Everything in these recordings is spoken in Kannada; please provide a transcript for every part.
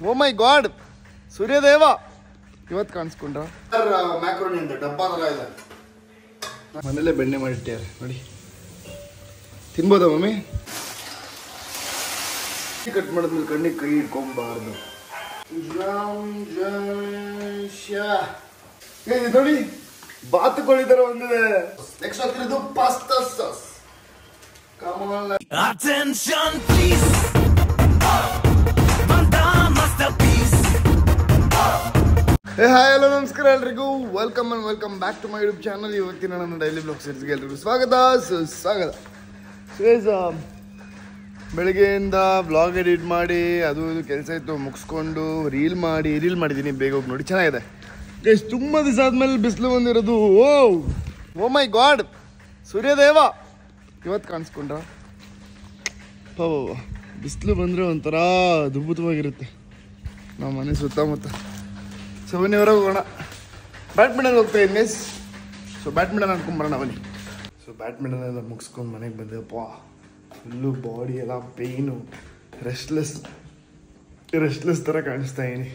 ಓ ಮೈ ಗಾಡ್, ಸೂರ್ಯದೇವ ಇವತ್ತು ಕಾಣಿಸ್ಕೊಂಡ್ರ. ಮ್ಯಾಕ್ರೋನಿ ಅಂತ ಡಬ್ಬ ಇದೆ, ಮನೇಲೆ ಬೆಣ್ಣೆ ಮಾಡಿಟ್ಟಾರೆ ನೋಡಿ. ತಿನ್ಬೋದಾ ಮಮ್ಮಿ? ಕಟ್ ಮಾಡಿದ್ಮೇಲೆ ಕಣ್ಣಿಗೆ ಕೈ ಇಟ್ಕೊಂಬಾರ್ದು. ನೋಡಿ ಬಾತುಕೋಳಿ ತರ ಬಂದಿದೆ. ನೆಕ್ಸ್ಟ್ ಹಾಕಿರೋದು pasta sauce. Attention please, hey hi hello ನಮಸ್ಕಾರ ಎಲ್ರಿಗೂ. Welcome and welcome back to my YouTube channel. ಇವತ್ತಿನ ನನ್ನ ಡೈಲಿ ಬ್ಲಾಗ್ ಸೀರೀಸ್ಗೆ ಎಲ್ರಿಗೂ ಸ್ವಾಗತ. ಬೆಳಗ್ಗೆಯಿಂದ ಬ್ಲಾಗ್ ಎಡಿಟ್ ಮಾಡಿ ಅದು ಇದು ಕೆಲಸ ಇತ್ತು, ಮುಗಿಸ್ಕೊಂಡು ರೀಲ್ ಮಾಡಿದ್ದೀನಿ. ಬೇಗ ಹೋಗಿ ನೋಡಿ, ಚೆನ್ನಾಗಿದೆ. ಎಷ್ಟು ತುಂಬ ದಿವಸ ಆದಮೇಲೆ ಬಿಸಿಲು ಬಂದಿರೋದು. ಓ ಮೈ ಗಾಡ್, ಸೂರ್ಯದೇವ ಇವತ್ತು ಕಾಣಿಸ್ಕೊಂಡ್ರ. ಬಿಸಿಲು ಬಂದರೆ ಒಂಥರ ಅದ್ಭುತವಾಗಿರುತ್ತೆ ನಮ್ಮ ಮನೆ ಸುತ್ತಮುತ್ತ. ಸೊ ಬನ್ನಿ ಹೊರಗೆ ಹೋಗೋಣ. ಬ್ಯಾಡ್ಮಿಂಟನ್ ಹೋಗ್ತಾ ಇದ್ದೀನಿ ಮಿಸ್. ಸೊ ಬ್ಯಾಡ್ಮಿಂಟನ್ ಆಡ್ಕೊಂಬರೋಣ ಬನ್ನಿ. ಸೊ ಬ್ಯಾಡ್ಮಿಂಟನ್ ಎಲ್ಲ ಮುಗಿಸ್ಕೊಂಡು ಮನೆಗೆ ಬಂದೆಪ್ಪ. ಫುಲ್ಲು ಬಾಡಿ ಎಲ್ಲ ಪೇಯ್ನು, ರೆಸ್ಟ್ಲೆಸ್ ಥರ ಕಾಣಿಸ್ತಾ ಇದ್ದೀನಿ.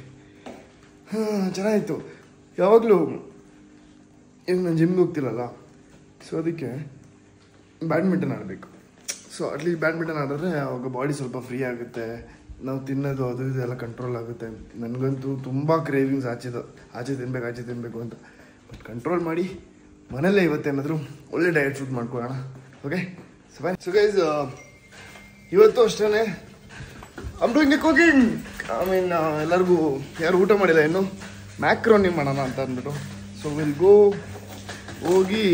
ಚೆನ್ನಾಗಿತ್ತು. ಯಾವಾಗಲೂ ಈಗ ನಾನು ಜಿಮ್ಗೆ ಹೋಗ್ತಿಲ್ಲಲ್ಲ, ಸೊ ಅದಕ್ಕೆ ಬ್ಯಾಡ್ಮಿಂಟನ್ ಆಡಬೇಕು. ಸೊ ಅಟ್ಲೀಸ್ಟ್ ಬ್ಯಾಡ್ಮಿಂಟನ್ ಆಡಿದ್ರೆ ಅವಾಗ ಬಾಡಿ ಸ್ವಲ್ಪ ಫ್ರೀ ಆಗುತ್ತೆ, ನಾವು ತಿನ್ನೋದು ಅದು ಇದೆಲ್ಲ ಕಂಟ್ರೋಲ್ ಆಗುತ್ತೆ. ನನಗಂತೂ ತುಂಬ ಕ್ರೇವಿಂಗ್ಸ್ ಆಚೆ ತಿನ್ನಬೇಕು ಅಂತ. ಬಟ್ ಕಂಟ್ರೋಲ್ ಮಾಡಿ ಮನೇಲೇ ಇವತ್ತೇನಾದರೂ ಒಳ್ಳೆ ಡಯಟ್ ಫುಡ್ ಮಾಡ್ಕೊಳ್ಳೋಣ. ಓಕೆ ಸೊ ಗೈಸ್, ಇವತ್ತು ಅಷ್ಟೇ ಐಮ್ ಡೂಯಿಂಗ್ ಎ ಕುಕಿಂಗ್. ಎಲ್ಲರಿಗೂ ಯಾರು ಊಟ ಮಾಡಿಲ್ಲ ಇನ್ನು, ಮ್ಯಾಕ್ರೋನಿ ಮಾಡೋಣ ಅಂತ ಅಂದ್ಬಿಟ್ಟು. ಸೊ ವಿಲ್ ಗೋ ಹೋಗಿ.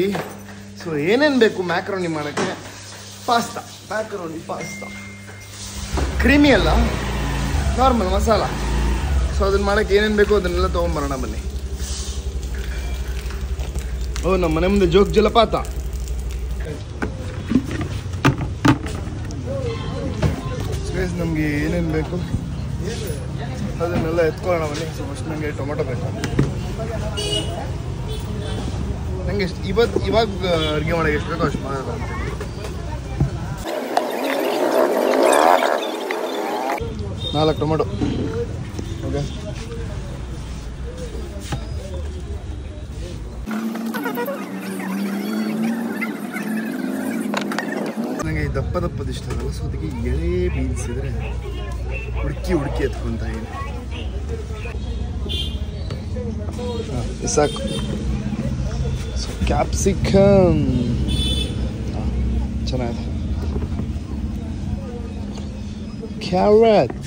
ಸೊ ಏನೇನು ಬೇಕು ಮ್ಯಾಕ್ರೋನಿ ಮಾಡೋಕ್ಕೆ? ಮ್ಯಾಕ್ರೋನಿ ಪಾಸ್ತಾ, ಕ್ರೀಮಿ ಅಲ್ಲ, ನಾರ್ಮಲ್ ಮಸಾಲ. ಸೊ ಅದನ್ನ ಮಾಡೋಕ್ಕೆ ಏನೇನು ಬೇಕು ಅದನ್ನೆಲ್ಲ ತೊಗೊಂಬರೋಣ ಬನ್ನಿ. ನಮ್ಮ ಮನೆ ಮುಂದೆ ಜೋಗ ಜಲಪಾತ. ನಮಗೆ ಏನೇನು ಬೇಕು ಅದನ್ನೆಲ್ಲ ಎತ್ಕೊಳ್ಳೋಣ ಬನ್ನಿ. ಸೊ ಫಸ್ಟ್ ನನಗೆ ಟೊಮೊಟೊ ಬೇಕು. ನನಗೆ ಎಷ್ಟು ಇವಾಗ ಅಡುಗೆ ಮಾಡೋಕ್ಕೆ ಎಷ್ಟು ಬೇಕೋ ಅಷ್ಟು ಮಾಡೋಣ ಅಂತೀನಿ. 4 ಟೊಮೊಟೊ. ಓಕೆ, ನನಗೆ ಈ ದಪ್ಪದ ಇಷ್ಟ ಆಗಲ್ಲ. ಸೊ ಅದಕ್ಕೆ ಎಳೆ ಬೀನ್ಸ್ ಇದ್ರೆ ಹುಡುಕಿ ಎತ್ಕೊಂತ ಇದ್ದೀನಿ. ಸಾಕು. ಸೊ ಕ್ಯಾಪ್ಸಿಕಮ್ ಚೆನ್ನಾಗಿದೆ. ಕ್ಯಾರೆಟ್,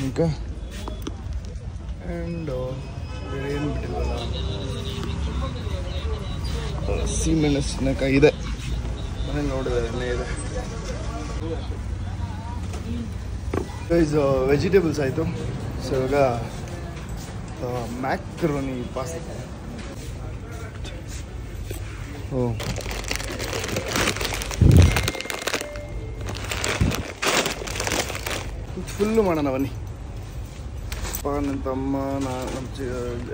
ಓಕೆ, ಆ್ಯಂಡ್ ಏನು ಬಿಟ್ಟಿಲ್ವಲ್ಲ, ಹಸಿಮೆಣಸಿನಕಾಯಿ ಇದೆ ಮನೇಲಿ, ನೋಡಿದೆ ಎಣ್ಣೆ ಇದೆ. ವೆಜಿಟೇಬಲ್ಸ್ ಆಯಿತು. ಸೊ ಇವಾಗ ಮ್ಯಾಕ್ರೋನಿ ಪಾಸ್ತಾ. ಫುಲ್ಲು ಮಾಡೋಣ ಬನ್ನಿ. ನನ್ನ ತಮ್ಮ ನಮ್ಮ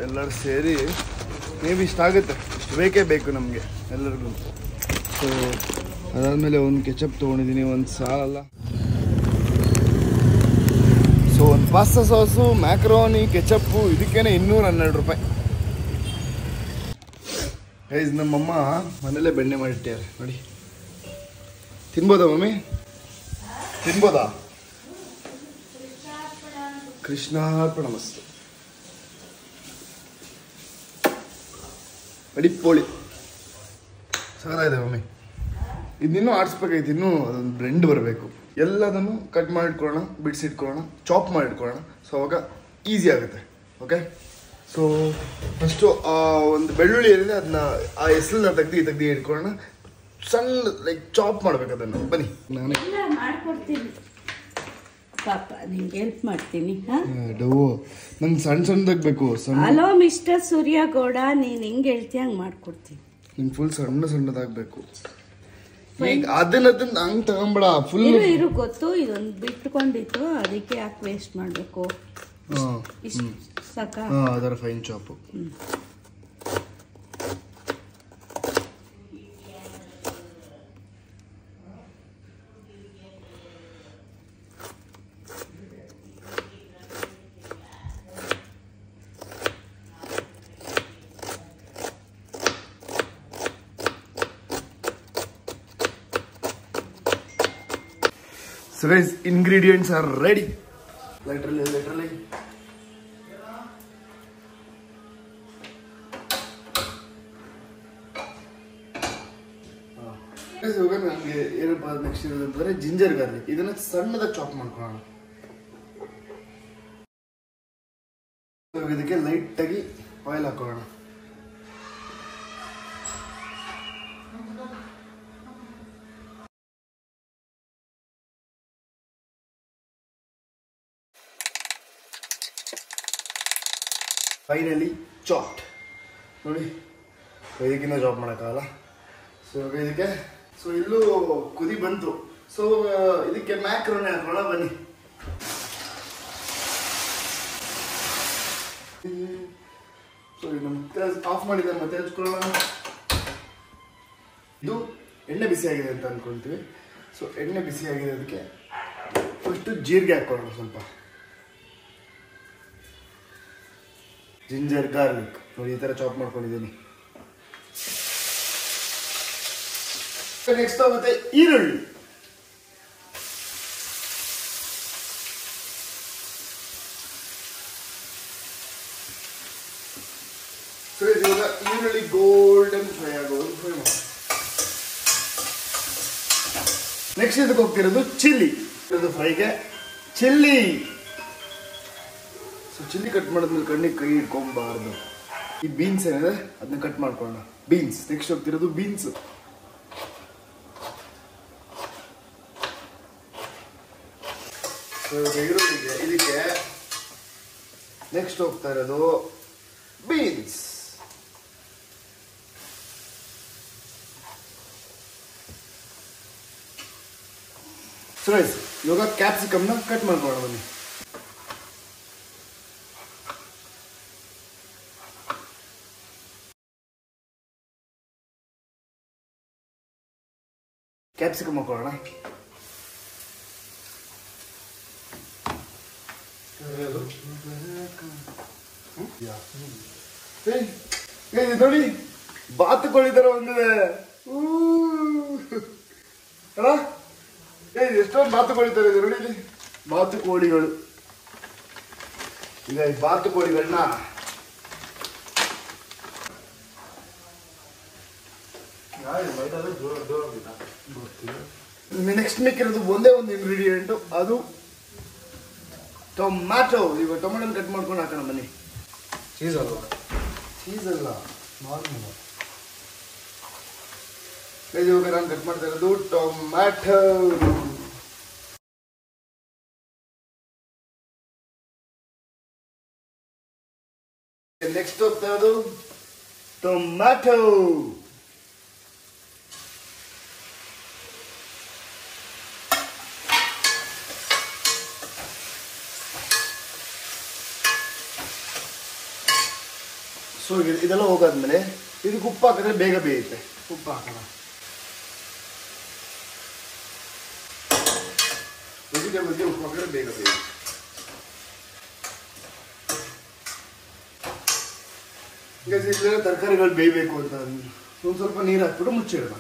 ಎಲ್ಲರೂ ಸೇರಿ ಮೇ ಬಿ ಇಷ್ಟ ಆಗುತ್ತೆ. ಇಷ್ಟು ಬೇಕೇ ಬೇಕು ನಮಗೆ ಎಲ್ಲರಿಗೂ. ಸೊ ಅದಾದಮೇಲೆ ಒಂದು ಕೆಚಪ್ ತೊಗೊಂಡಿದ್ದೀನಿ, ಒಂದು ಸಾಲಲ್ಲ. ಸೊ ಒಂದು ಪಾಸ್ತಾ ಸಾಸು, ಮ್ಯಾಕ್ರೋನಿ, ಕೆಚಪ್ಪು, ಇದಕ್ಕೇನೆ 212 ರೂಪಾಯಿ. ಗೈಸ್, ನಮ್ಮಮ್ಮ ಮನೇಲೆ ಬೆಣ್ಣೆ ಮಾಡಿಟ್ಟಾರೆ ನೋಡಿ. ತಿನ್ಬೋದಾ ಮಮ್ಮಿ? ತಿನ್ಬೋದಾ? ಕೃಷ್ಣಾರ್ಪಣಮಸ್ತು. ಅಡಿಪೋಳಿ ಸಗದಾಗಿದೆ ಮಮ್ಮಿ. ಇದನ್ನೂ ಆಡಿಸ್ಬೇಕಾಯ್ತು, ಇನ್ನೂ ಅದೊಂದು ಬ್ರೆಂಡ್ ಬರಬೇಕು. ಎಲ್ಲದನ್ನು ಕಟ್ ಮಾಡಿಟ್ಕೊಳ್ಳೋಣ, ಬಿಡಿಸಿಟ್ಕೊಳ್ಳೋಣ, ಚಾಪ್ ಮಾಡಿಟ್ಕೊಳ್ಳೋಣ. ಸೊ ಅವಾಗ ಈಸಿ ಆಗುತ್ತೆ. ಓಕೆ, ಸೊ ಫಸ್ಟು ಒಂದು ಬೆಳ್ಳುಳ್ಳಿ ಏನಿದೆ ಅದನ್ನ ಆ ಹೆಸರನ್ನ ತೆಗ್ದು ಇಟ್ಕೊಳ್ಳೋಣ. ಸಣ್ಣ ಲೈಕ್ ಚಾಪ್ ಮಾಡ್ಬೇಕು ಅದನ್ನು. ಬನ್ನಿ ನಾನೇ ಮಾಡ್ಕೊಡ್ತೀನಿ ಪಾಪ, ನಿಂಗೆ ಹೆಲ್ಪ್ ಮಾಡ್ತೀನಿ. ನಂಗೆ ಸಣ್ಣದಾಗಿ ಬೇಕು. ಹಲೋ ಮಿಸ್ಟರ್ ಸೂರ್ಯಗೌಡ, ನೀನು ಹೆಂಗೆ ಹೇಳ್ತೀಯ ಹಂಗೆ ಮಾಡ್ಕೊಡ್ತೀನಿ. ನಿಂಗೆ ಫುಲ್ ಸಣ್ಣದಾಗಬೇಕು. ಈಗ ಅದನ್ನ ಹಂಗೆ ತಗೊಂಬೇಡ, ಫುಲ್ ಇರು ಗೊತ್ತು. ಇದೊಂದು ಬಿಟ್ಕೊಂಡಿತ್ತು, ಅದಕ್ಕೆ ಯಾಕೆ ವೇಸ್ಟ್ ಮಾಡಬೇಕು. ಸಾಕ? ಅದರ fine ಚಾಪು. So guys, ingredients are ready. Literally. ಇವಾಗ ನಮಗೆ ಏನಪ್ಪ ನೆಕ್ಸ್ಟ್ ಇರೋದಂತಂದ್ರೆ ಜಿಂಜರ್ ಗಾರ್ಲಿಕ್. ಇದನ್ನ ಸಣ್ಣದಾಗಿ ಚಾಪ್ ಮಾಡ್ಕೊಳ್ಳೋಣ. ಇದಕ್ಕೆ ಲೈಟ್ ಆಗಿ ಆಯಿಲ್ ಹಾಕೊಳ್ಳೋಣ. ಫೈನಲಿ ಚಾಪ್ಡ್ ನೋಡಿ, ಇದಕ್ಕಿಂತ ಚಾಪ್ ಮಾಡೋಕ್ಕಾಗಲ್ಲ. ಸೊ ಇದಕ್ಕೆ ಇಲ್ಲೂ ಕುದಿ ಬಂತು. ಸೊ ಇದಕ್ಕೆ ಮ್ಯಾಕ್ರೋನಿ ಹಾಕೋಣ ಬನ್ನಿ. ಸೊ ಇದು ಮತ್ತೆ ಆಫ್ ಮಾಡಿದ್ರೆ ಮತ್ತೆ ಹಚ್ಕೊಳ್ಳೋಣ. ಇದು ಎಣ್ಣೆ ಬಿಸಿ ಆಗಿದೆ ಅಂತ ಅನ್ಕೊಂತೀವಿ. ಸೊ ಎಣ್ಣೆ ಬಿಸಿ ಆಗಿದೆ, ಅದಕ್ಕೆ ಫಸ್ಟ್ ಜೀರಿಗೆ ಹಾಕೊಳ್ಳೋಣ. ಸ್ವಲ್ಪ ಜಿಂಜರ್ ಗಾರ್ಲಿಕ್ ನೋಡಿ, ಈ ಥರ ಚಾಪ್ ಮಾಡ್ಕೊಂಡಿದ್ದೀನಿ. ನೆಕ್ಸ್ಟ್ ಆಗುತ್ತೆ ಈರುಳ್ಳಿ. ಸೊ ಇವಾಗ ಈರುಳ್ಳಿ ಗೋಲ್ಡನ್ ಫ್ರೈ ಆಗೋದು ಫ್ರೈ ಮಾಡಿ. ನೆಕ್ಸ್ಟ್ ಇದಕ್ಕೆ ಹೋಗ್ತಿರೋದು ಚಿಲ್ಲಿ. ಇದು ಫ್ರೈಗೆ ಚಿಲ್ಲಿ. ಸೊ ಚಿಲ್ಲಿ ಕಟ್ ಮಾಡಿದ್ಮೇಲೆ ಕಣ್ಣಿಗೆ ಕೈ ಇಟ್ಕೊಬಾರ್ದು. ಈ ಬೀನ್ಸ್ ಏನಿದೆ ಅದನ್ನ ಕಟ್ ಮಾಡ್ಕೊಳ್ಳೋಣ. ಬೀನ್ಸ್ ನೆಕ್ಸ್ಟ್ ಹೋಗ್ತಿರೋದು ಬೀನ್ಸ್. ಈರುಳ್ಳಿಗೆ ಇದಕ್ಕೆ ನೆಕ್ಸ್ಟ್ ಹೋಗ್ತಾ ಇರೋದು ಬೀನ್ಸ್. ಸೊ ಇವಾಗ ಕ್ಯಾಪ್ಸಿಕಮ್ನ ಕಟ್ ಮಾಡ್ಕೊಳ್ಳೋಣ ಬನ್ನಿ. ಕ್ಯಾಪ್ಸಿಕಮ್ ಹಾಕೊಳ್ಳೋಣ. ನೋಡಿ, ಬಾತುಕೋಳಿ ತರ ಬಂದಿದೆ ಅಲ್ಲ. ಎಷ್ಟೊಂದು ಬಾತುಕೋಳಿ ತರ ಇದೆ ನೋಡಿ ಇಲ್ಲಿ. ಬಾತುಕೋಳಿಗಳು. ಈಗ ಈ ಬಾತುಕೋಳಿಗಳನ್ನ ನೆಕ್ಸ್ಟ್ ಮಿಕ್ಕಿರೋದು ಒಂದೇ ಒಂದು ಇಂಗ್ರೀಡಿಯೆಂಟ್, ಅದು ಟೊಮ್ಯಾಟೊ. ಈಗ ಟೊಮ್ಯಾಟೊ ಕಟ್ ಮಾಡ್ಕೊಂಡು ಹಾಕೋಣ ಬನ್ನಿ. ಚೀಸ್ ಅಲ್ಲ ನಾರ್ಮಲ್. ಇವಾಗ ನಾನು ಕಟ್ ಮಾಡ್ತಾ ಇರೋದು ಟೊಮ್ಯಾಟೊ. ನೆಕ್ಸ್ಟ್ ಹೋಗ್ತಾ ಇರೋದು ಟೊಮ್ಯಾಟೊ. ಸೊ ಇದೆಲ್ಲ ಹೋಗಾದ್ಮೇಲೆ ಇದಕ್ಕೆ ಉಪ್ಪು ಹಾಕಿದ್ರೆ ಬೇಗ ಬೇಯುತ್ತೆ. ಉಪ್ಪು ಹಾಕೋಣ. ವೆಜಿಟೇಬಲ್ಗೆ ಉಪ್ಪು ಹಾಕಿದ್ರೆ ಬೇಗ ಬೇಯುತ್ತೆ. ಈಗ ತರಕಾರಿಗಳು ಬೇಯಬೇಕು ಅಂತ ಒಂದು ಸ್ವಲ್ಪ ನೀರು ಹಾಕ್ಬಿಟ್ಟು ಮುಚ್ಚಿಡೋಣ.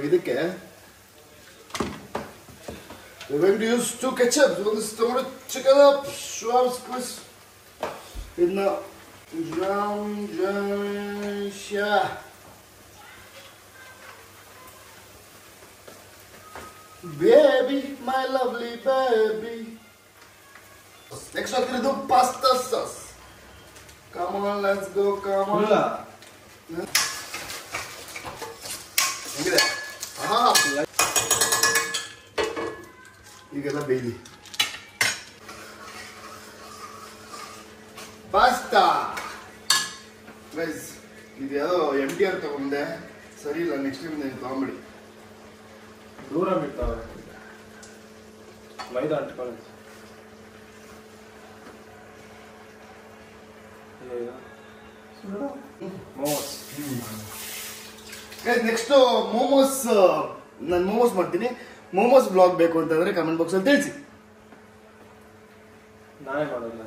ಇದಕ್ಕೆ we're going to use 2 ketchup. This tomato chicken up, Schwab's crisp. ಇದನ್ನ baby, my lovely baby. Next ಹೋಗ್ತಿರೋದು pasta sauce. Come on, let's go, come on. ಹೆಂಗಿದೆ? ಈಗೆಲ್ಲ ಬೇಯ್ಲಿ. ಪಾಸ್ತಾ ಗೈಸ್, ಇದು ಯಾವುದೋ MTR ತಗೊಂಡೆ, ಸರಿ ಇಲ್ಲ. ನೆಕ್ಸ್ಟ್ ಟೈಮ್ ನೀವು ತಗೊಂಬಿಡಿ. ದೂರ ಬಿಡ್ತಾವೆ ಮೈದಾ ಅಂಟ್ಕೊಳ್ಳಿ. ನೆಕ್ಸ್ಟ್ ಮೋಮೋಸ್. ನಾನು ಮೋಮೋಸ್ ಮಾಡ್ತೀನಿ. ಮೋಮೋಸ್ ಬ್ಲಾಗ್ ಬೇಕು ಅಂತಂದ್ರೆ ಕಮೆಂಟ್ ಬಾಕ್ಸ್ ಅಲ್ಲಿ ತಿಳಿಸಿ. ನಾನೇ ಮಾಡೋದು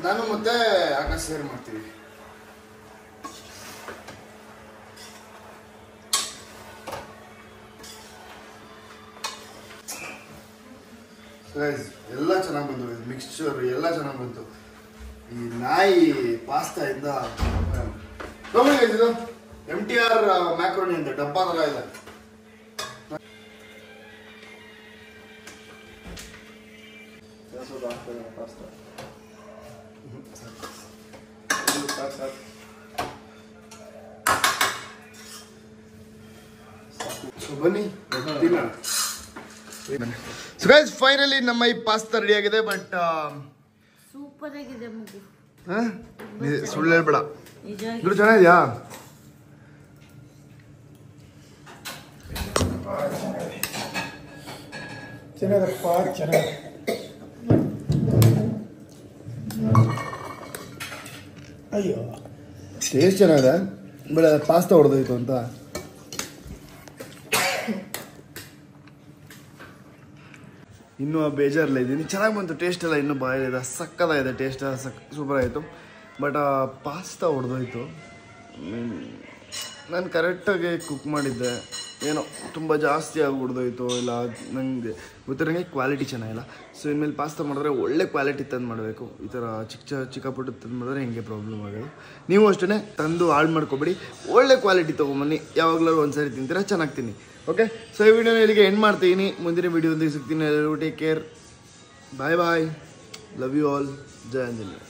ನಾನು ಮತ್ತೆ ಆಕಾಶ್ ಶೇರ್ ಮಾಡ್ತೀವಿ. ಎಲ್ಲ ಚೆನ್ನಾಗಿ ಬಂತು, ಮಿಕ್ಸ್ಚರ್ ಎಲ್ಲ ಚೆನ್ನಾಗಿ ಬಂತು. ಈ ನಾಯಿ ಪಾಸ್ತಾ ಇಂದ ಇದು MTR ಮ್ಯಾಕ್ರೋನಿ ಅಂತ ಡಬ್ಬ ತರ ಇದೆ. ಬನ್ನಿ ಸೊ ಗೈಸ್ ಫೈನಲಿ ನಮ್ಮ ಈ ಪಾಸ್ತಾ ರೆಡಿ ಆಗಿದೆ. ಬಟ್ ಸೂಪರ್ ಆಗಿದೆ ಮಗು. ಸುಳ್ಳು ಹೇಳ್ಬೇಡ, ಇದು ಚೆನ್ನಾಗಿದ್ಯಾ? ಚೆನ್ನಾಗಪ್ಪ, ಚೆನ್ನಾಗಿ. ಅಯ್ಯೋ ಟೇಸ್ಟ್ ಚೆನ್ನಾಗಿದೆ, ಬಟ್ ಪಾಸ್ತಾ ಹೊಡೆದೋಯ್ತು ಅಂತ. ಇನ್ನೂ ಬೇಜಾರಲ್ಲ ಇದ್ದೀನಿ. ಚೆನ್ನಾಗಿ ಬಂತು, ಟೇಸ್ಟ್ ಎಲ್ಲ ಇನ್ನೂ ಬಾಯಿದೆ, ಸಕ್ಕತ್ತಾಗಿದೆ, ಟೇಸ್ಟ್ ಸೂಪರ್ ಆಯಿತು. ಬಟ್ ಪಾಸ್ತಾ ಹೊಡೆದೋಯ್ತು. ನಾನು ಕರೆಕ್ಟಾಗಿ ಕುಕ್ ಮಾಡಿದ್ದೆ, ಏನೋ ತುಂಬ ಜಾಸ್ತಿ ಆಗಿ ಹೊಡೆದೋಯ್ತು. ಇಲ್ಲ ನನಗೆ ಗೊತ್ತಿರೋಂಗೆ ಕ್ವಾಲಿಟಿ ಚೆನ್ನಾಗಿಲ್ಲ. ಸೊ ಇನ್ಮೇಲೆ ಪಾಸ್ತಾ ಮಾಡಿದ್ರೆ ಒಳ್ಳೆ ಕ್ವಾಲಿಟಿ ತಂದು ಮಾಡಬೇಕು. ಈ ಥರ ಚಿಕ್ಕ ಪುಟ್ಟ ತಂದು ಮಾಡಿದ್ರೆ ಹಿಂಗೆ ಪ್ರಾಬ್ಲಮ್ ಆಗೋದು. ನೀವು ಅಷ್ಟೇ ತಂದು ಹಾಳು ಮಾಡ್ಕೊಬೇಡಿ, ಒಳ್ಳೆ ಕ್ವಾಲಿಟಿ ತೊಗೊಂಬನ್ನಿ. ಯಾವಾಗಲೂ ಒಂದ್ಸರಿ ತಿಂತೀರಾ, ಚೆನ್ನಾಗಿ ತಿನ್ನಿ. ಓಕೆ, ಸೊ ಈ ವಿಡಿಯೋನ ಇಲ್ಲಿಗೆ ಎಂಡ್ ಮಾಡ್ತೀನಿ. ಮುಂದಿನ ವಿಡಿಯೋದೊಂದಿಗೆ ಸಿಗ್ತೀನಿ. ಎಲ್ಲರೂ take care, bye bye, love you all, ಜಯ ಆಂಜನೇಯ.